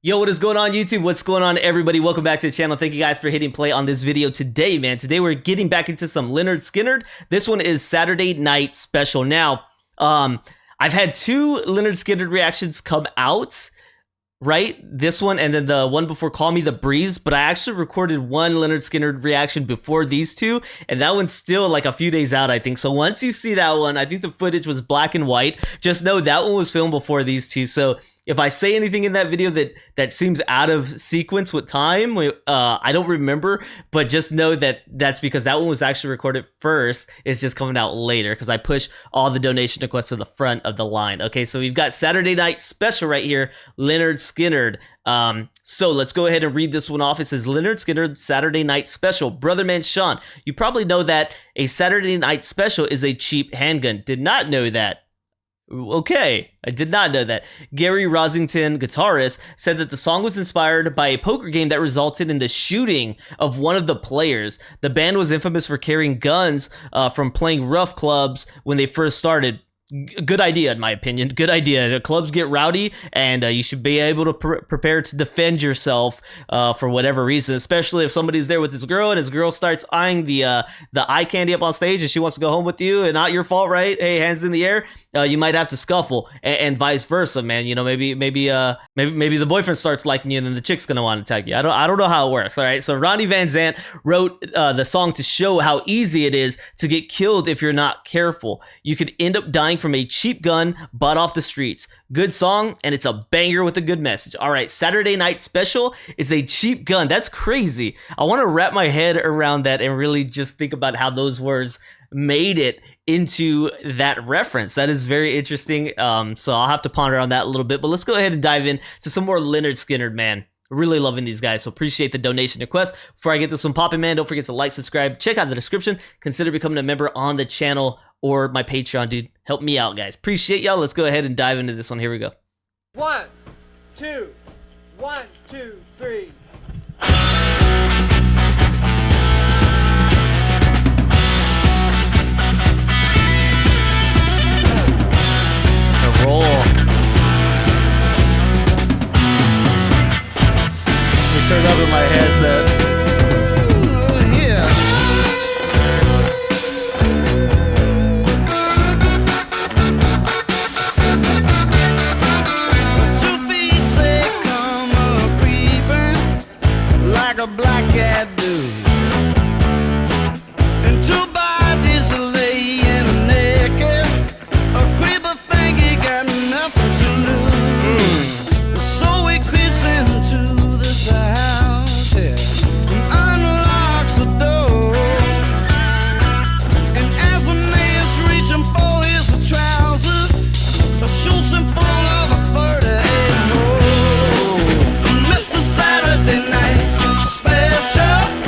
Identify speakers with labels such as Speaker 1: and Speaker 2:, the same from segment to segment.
Speaker 1: Yo, what is going on YouTube? What's going on everybody? Welcome back to the channel. Thank you guys for hitting play on this video today, man. Today we're getting back into some LYNYRD SKYNYRD. This one is Saturday Night Special. Now, I've had two LYNYRD SKYNYRD reactions come out, right? This one and then the one before Call Me the Breeze, but I actually recorded one LYNYRD SKYNYRD reaction before these two, and that one's still like a few days out, I think. So once you see that one, I think the footage was black and white. Just know that one was filmed before these two. So if I say anything in that video that seems out of sequence with time, I don't remember, but just know that that's because that one was actually recorded first. It's just coming out later because I push all the donation requests to the front of the line. Okay, so we've got Saturday Night Special right here, LYNYRD SKYNYRD. So let's go ahead and read this one off. It says, LYNYRD SKYNYRD Saturday Night Special. Brother man Sean, you probably know that a Saturday Night Special is a cheap handgun. Did not know that. Okay, I did not know that. Gary Rosington, guitarist, said that the song was inspired by a poker game that resulted in the shooting of one of the players. The band was infamous for carrying guns from playing rough clubs when they first started. Good idea, in my opinion. Good idea. The clubs get rowdy, and you should be able to prepare to defend yourself for whatever reason, especially if somebody's there with his girl and his girl starts eyeing the eye candy up on stage and she wants to go home with you and not your fault, right? Hey, hands in the air. You might have to scuffle, and vice versa, man. You know, maybe the boyfriend starts liking you and then the chick's gonna want to attack you. I don't know how it works. All right. So Ronnie Van Zant wrote the song to show how easy it is to get killed if you're not careful. You could end up dying from a cheap gun bought off the streets. Good song, and it's a banger with a good message. All right, Saturday Night Special is a cheap gun. That's crazy. I want to wrap my head around that and really just think about how those words made it into that reference. That is very interesting. So I'll have to ponder on that a little bit, but let's go ahead and dive in to some more LYNYRD SKYNYRD, man. Really loving these guys, so appreciate the donation request. Before I get this one popping, man, don't forget to like, subscribe, check out the description, consider becoming a member on the channel or my Patreon, dude. Help me out, guys. Appreciate y'all. Let's go ahead and dive into this one. Here we go.
Speaker 2: 1, 2, 1, 2, 3.
Speaker 1: The roll. Let me turn up with my headset.
Speaker 3: A black cat do, and two bodies laying naked. A creeper think he got nothing to lose, so he creeps into this house, yeah, and unlocks the door. And as the man's reaching for his trousers, shoots him full of a 38 more. Mr. Saturday Night Special.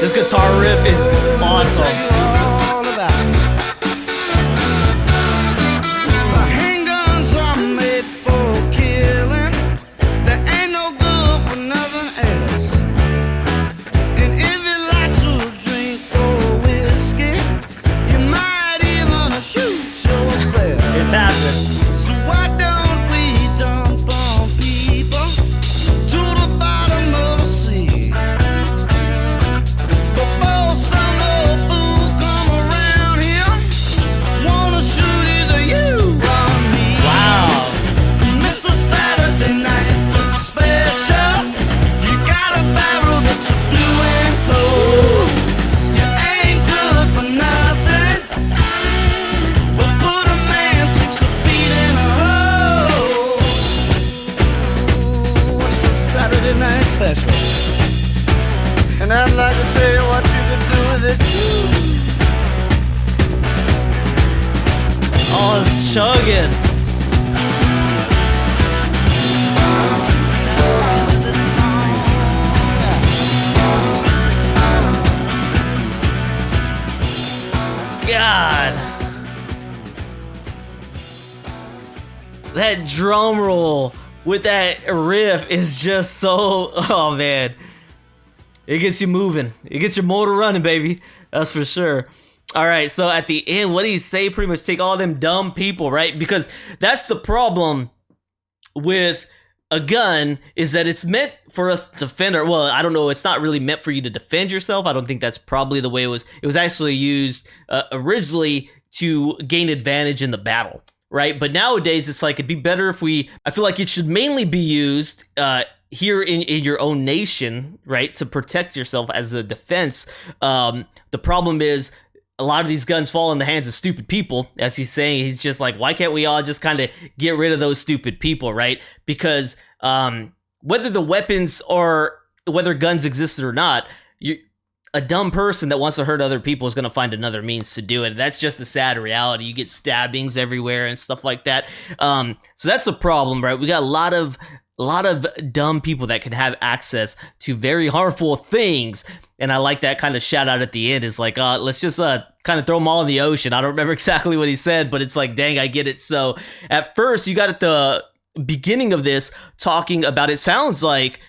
Speaker 1: This guitar riff is awesome.
Speaker 3: All about it. The handguns are made for killing. They ain't no good for nothing else. And if you like to drink or whiskey, you might even shoot yourself.
Speaker 1: It's happening.
Speaker 3: So why don't we dump on people to the bottom of the sea? Before some old fool come around here, wanna shoot either you or me.
Speaker 1: Wow.
Speaker 3: Mr. Saturday Night Special, you got a barrel that's blue and cold. You ain't good for nothing, but put a man 6 feet in a hole. It's a Saturday Night Special, and I'd like to tell you what you could do with it too.
Speaker 1: Oh, it's chugging. God. That drum roll with that riff is just so, oh man. It gets you moving. It gets your motor running, baby. That's for sure. All right, so at the end, what do you say? Pretty much take all them dumb people, right? Because that's the problem with a gun, is that it's meant for us to defend our, well, I don't know, it's not really meant for you to defend yourself. I don't think that's probably the way it was. It was actually used originally to gain advantage in the battle, right? But nowadays, it's like, it'd be better if I feel like it should mainly be used here in your own nation, right? To protect yourself as a defense. The problem is, a lot of these guns fall in the hands of stupid people, as he's saying. He's just like, why can't we all just kind of get rid of those stupid people, right? Because whether the weapons or whether guns existed or not, a dumb person that wants to hurt other people is going to find another means to do it. That's just the sad reality. You get stabbings everywhere and stuff like that. So that's a problem, right? We got a lot of dumb people that can have access to very harmful things. And I like that kind of shout out at the end. Is like, let's just kind of throw them all in the ocean. I don't remember exactly what he said, but it's like, dang, I get it. So at first, you got at the beginning of this talking about, it sounds like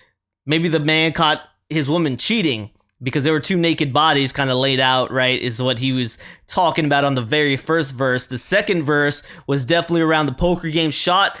Speaker 1: maybe the man caught his woman cheating because there were two naked bodies kind of laid out, right, is what he was talking about on the very first verse. The second verse was definitely around the poker game. Shot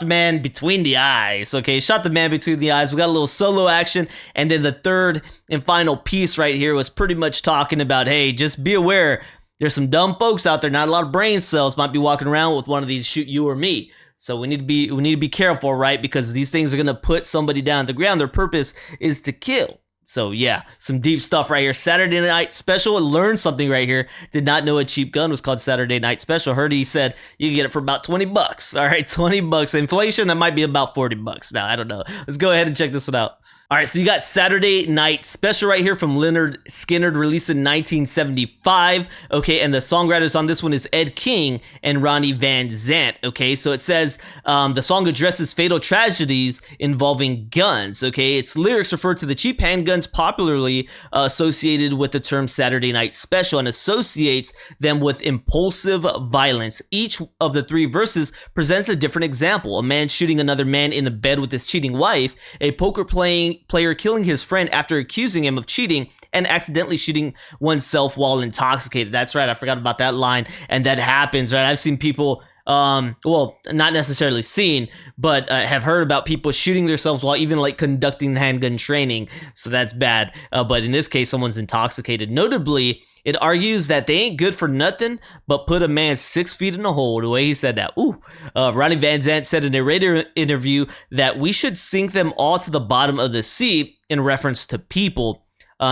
Speaker 1: the man between the eyes, okay? Shot the man between the eyes. We got a little solo action. And then the third and final piece right here was pretty much talking about, hey, just be aware. There's some dumb folks out there, not a lot of brain cells, might be walking around with one of these, shoot you or me. So we need to be careful, right? Because these things are going to put somebody down on the ground. Their purpose is to kill. So yeah, some deep stuff right here. Saturday Night Special. Learned something right here. Did not know a cheap gun was called Saturday Night Special. Heard he said you can get it for about 20 bucks. All right, 20 bucks. Inflation, that might be about 40 bucks now. I don't know. Let's go ahead and check this one out. All right, so you got Saturday Night Special right here from LYNYRD SKYNYRD, released in 1975. Okay, and the songwriters on this one is Ed King and Ronnie Van Zant. Okay, so it says the song addresses fatal tragedies involving guns. Okay, its lyrics refer to the cheap handguns popularly associated with the term Saturday Night Special and associates them with impulsive violence. Each of the three verses presents a different example. A man shooting another man in the bed with his cheating wife, a poker player killing his friend after accusing him of cheating, and accidentally shooting oneself while intoxicated. That's right, I forgot about that line, and that happens, right? I've seen people, well, not necessarily seen, but have heard about people shooting themselves while even like conducting handgun training, so that's bad. But in this case, someone's intoxicated. Notably, it argues that they ain't good for nothing but put a man 6 feet in a hole, the way he said that. Ooh. Ronnie Van Zant said in a radio interview that we should sink them all to the bottom of the sea in reference to people.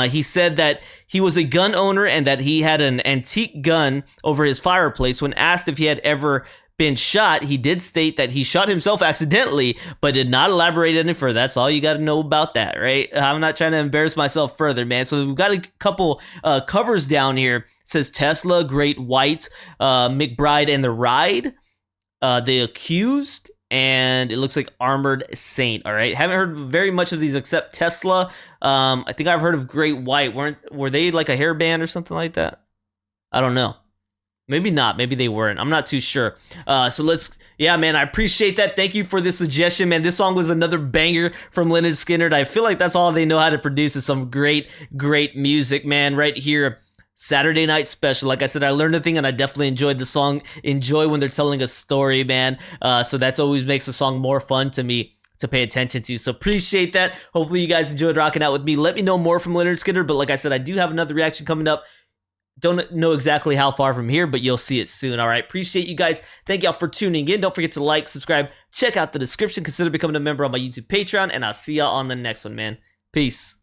Speaker 1: He said that he was a gun owner and that he had an antique gun over his fireplace. When asked if he had ever been shot, he did state that he shot himself accidentally, but did not elaborate any further. That's all you got to know about that, right? I'm not trying to embarrass myself further, man. So we've got a couple covers down here. It says Tesla, Great White, McBride and the Ride, The Accused, and it looks like Armored Saint. All right, haven't heard very much of these except Tesla. I think I've heard of Great White. Were they like a hair band or something like that? I don't know. Maybe not. Maybe they weren't. I'm not too sure. Yeah, man, I appreciate that. Thank you for this suggestion, man. This song was another banger from LYNYRD. I feel like that's all they know how to produce is some great, great music, man, right here. Saturday Night Special. Like I said, I learned a thing and I definitely enjoyed the song. Enjoy when they're telling a story, man. So that's always makes a song more fun to me to pay attention to. So appreciate that. Hopefully you guys enjoyed rocking out with me. Let me know more from LYNYRD. But like I said, I do have another reaction coming up. Don't know exactly how far from here, but you'll see it soon. All right. Appreciate you guys. Thank y'all for tuning in. Don't forget to like, subscribe, check out the description, consider becoming a member on my YouTube Patreon, and I'll see y'all on the next one, man. Peace.